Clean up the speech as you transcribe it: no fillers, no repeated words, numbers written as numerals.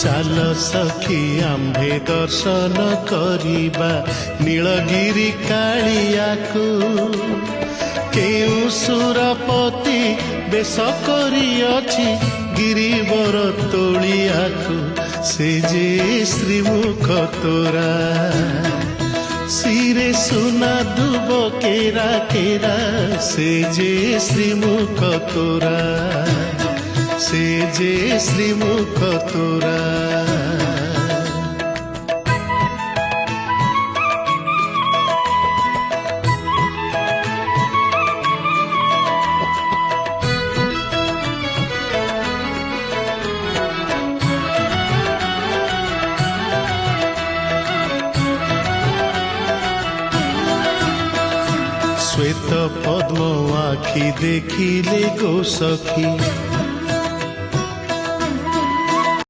चाल सखी आम्भे दर्शन करिबा नीलगिरी कालियाकू केउ सुरपति बेश करिअछि गिरिवर तोलियाकू से जे श्रीमुख तोरा सिरे सुना दुब केरा केरा से जे श्रीमुख तोरा से जे श्रीमुख तोरा श्वेत पद्म आखि देखिले गो सखी